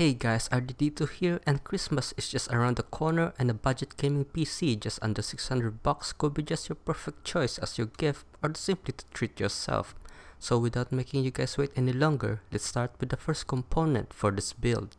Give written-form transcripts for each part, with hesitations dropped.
Hey guys, RDD2 here, and Christmas is just around the corner, and a budget gaming PC just under 600 bucks could be just your perfect choice as your gift or simply to treat yourself. So without making you guys wait any longer, let's start with the first component for this build.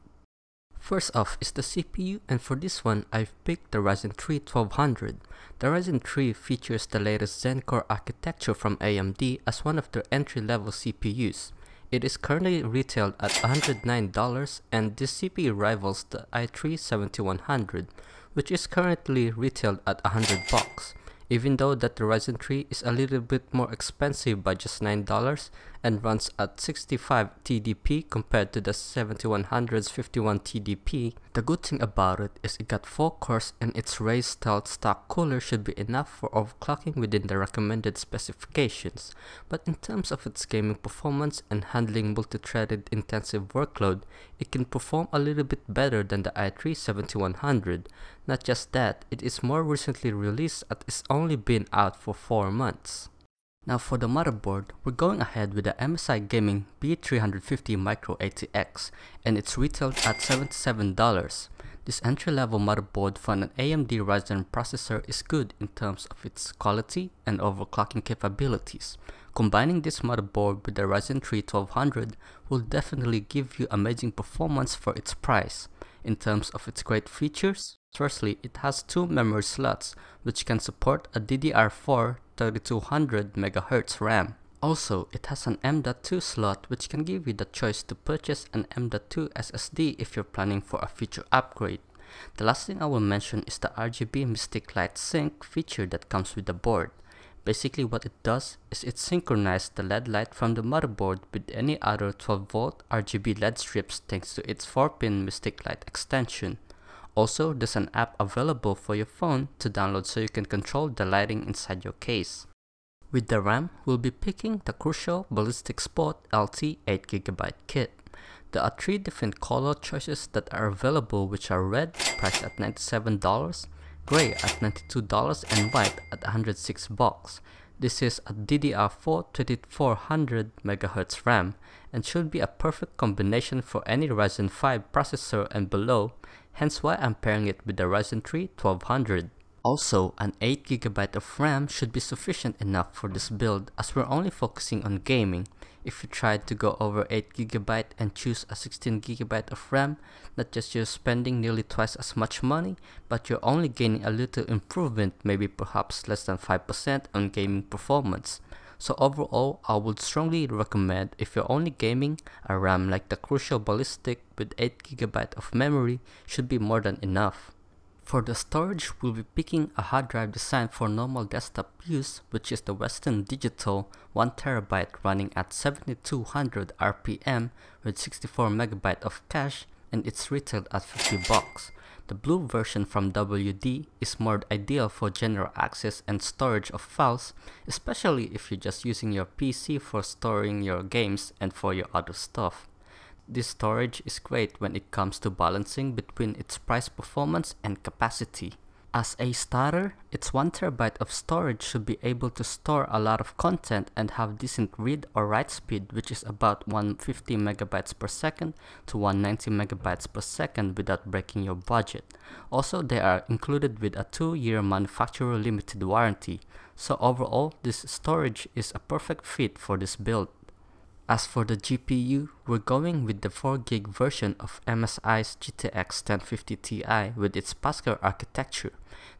First off is the CPU, and for this one I've picked the Ryzen 3 1200. The Ryzen 3 features the latest Zen Core architecture from AMD as one of their entry-level CPUs. It is currently retailed at $109, and this CPU rivals the i3 7100, which is currently retailed at 100 bucks. Even though that the Ryzen 3 is a little bit more expensive by just $9 and runs at 65 TDP compared to the 7100's 51 TDP, the good thing about it is it got 4 cores, and its raised stealth stock cooler should be enough for overclocking within the recommended specifications. But in terms of its gaming performance and handling multi-threaded intensive workload, it can perform a little bit better than the i3 7100. Not just that, it is more recently released as it's only been out for 4 months. Now for the motherboard, we're going ahead with the MSI Gaming B350 Micro ATX, and it's retailed at $77. This entry-level motherboard for an AMD Ryzen processor is good in terms of its quality and overclocking capabilities. Combining this motherboard with the Ryzen 3 1200 will definitely give you amazing performance for its price. In terms of its great features, firstly, it has 2 memory slots which can support a DDR4 3200 MHz RAM. Also, it has an M.2 slot which can give you the choice to purchase an M.2 SSD if you're planning for a future upgrade. The last thing I will mention is the RGB Mystic Light Sync feature that comes with the board. Basically what it does is it synchronizes the LED light from the motherboard with any other 12V RGB LED strips thanks to its 4-pin Mystic Light extension. Also, there's an app available for your phone to download so you can control the lighting inside your case. With the RAM, we'll be picking the Crucial Ballistic Spot LT 8GB kit. There are 3 different color choices that are available, which are red, priced at $97, gray at $92, and white at 106 bucks. This is a DDR4 2400 MHz RAM and should be a perfect combination for any Ryzen 5 processor and below, hence why I'm pairing it with the Ryzen 3 1200. Also, an 8GB of RAM should be sufficient enough for this build as we're only focusing on gaming. If you try to go over 8GB and choose a 16GB of RAM, not just you're spending nearly twice as much money, but you're only gaining a little improvement, maybe perhaps less than 5% on gaming performance. So overall, I would strongly recommend, if you're only gaming, a RAM like the Crucial Ballistic with 8GB of memory should be more than enough. For the storage, we'll be picking a hard drive designed for normal desktop use, which is the Western Digital 1TB running at 7200 RPM with 64MB of cache, and it's retailed at 50 bucks. The blue version from WD is more ideal for general access and storage of files, especially if you're just using your PC for storing your games and for your other stuff. This storage is great when it comes to balancing between its price performance and capacity. As a starter, its 1TB of storage should be able to store a lot of content and have decent read or write speed, which is about 150 MB per second to 190 MB per second without breaking your budget. Also, they are included with a 2-year manufacturer limited warranty, so overall this storage is a perfect fit for this build. As for the GPU, we're going with the 4GB version of MSI's GTX 1050 Ti with its Pascal architecture.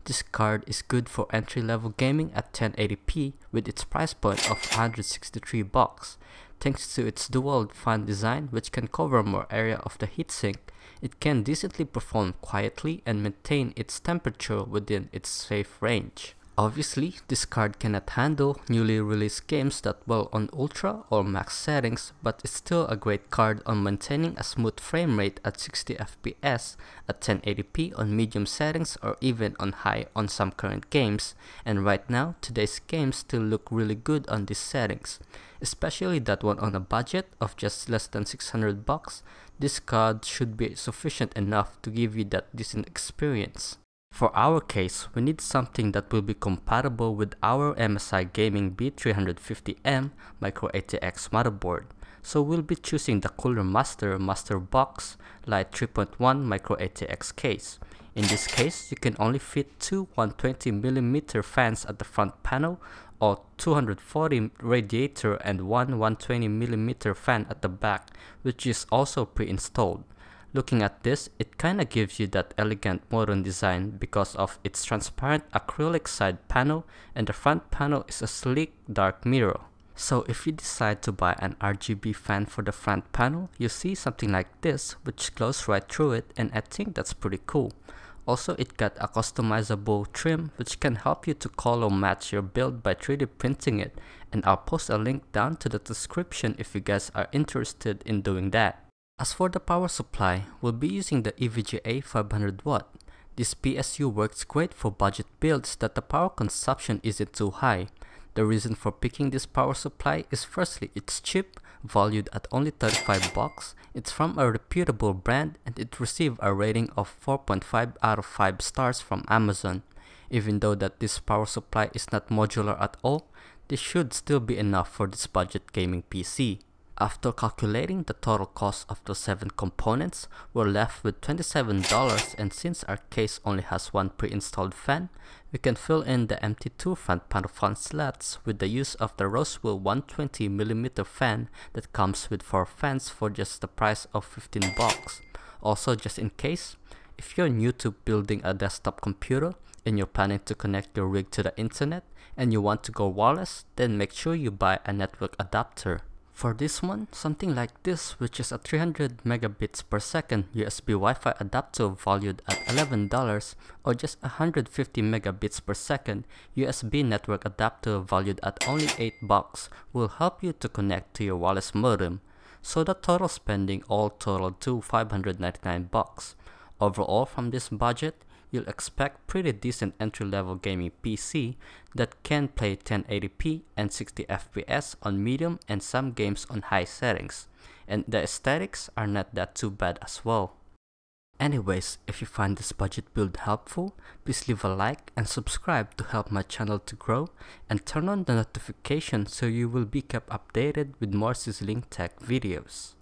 This card is good for entry-level gaming at 1080p with its price point of 163 bucks. Thanks to its dual fan design, which can cover more area of the heatsink, it can decently perform quietly and maintain its temperature within its safe range. Obviously, this card cannot handle newly released games that well on ultra or max settings, but it's still a great card on maintaining a smooth frame rate at 60 FPS at 1080p on medium settings or even on high on some current games, and right now today's games still look really good on these settings. Especially that one on a budget of just less than 600 bucks, this card should be sufficient enough to give you that decent experience. For our case, we need something that will be compatible with our MSI Gaming B350M Micro ATX motherboard. So we'll be choosing the Cooler Master Box Lite 3.1 Micro ATX case. In this case, you can only fit two 120mm fans at the front panel or 240 radiator and one 120mm fan at the back, which is also pre-installed. Looking at this, it kinda gives you that elegant modern design because of its transparent acrylic side panel, and the front panel is a sleek dark mirror. So if you decide to buy an RGB fan for the front panel, you see something like this which glows right through it, and I think that's pretty cool. Also, it got a customizable trim which can help you to color match your build by 3D printing it, and I'll post a link down to the description if you guys are interested in doing that. As for the power supply, we'll be using the EVGA 500W. This PSU works great for budget builds that the power consumption isn't too high. The reason for picking this power supply is firstly it's cheap, valued at only 35 bucks, it's from a reputable brand, and it received a rating of 4.5 out of 5 stars from Amazon. Even though that this power supply is not modular at all, this should still be enough for this budget gaming PC. After calculating the total cost of the 7 components, we're left with $27, and since our case only has one pre-installed fan, we can fill in the empty 2 front panel fan slots with the use of the Rosewell 120mm fan that comes with 4 fans for just the price of 15 bucks. Also, just in case, if you're new to building a desktop computer and you're planning to connect your rig to the internet and you want to go wireless, then make sure you buy a network adapter. For this one, something like this, which is a 300 megabits per second USB Wi-Fi adapter valued at $11, or just 150 megabits per second USB network adapter valued at only 8 bucks, will help you to connect to your wireless modem. So the total spending all totaled to 599 bucks. Overall, from this budget, you'll expect pretty decent entry-level gaming PC that can play 1080p and 60 FPS on medium and some games on high settings, and the aesthetics are not that too bad as well. Anyways, if you find this budget build helpful, please leave a like and subscribe to help my channel to grow, and turn on the notification so you will be kept updated with more sizzling tech videos.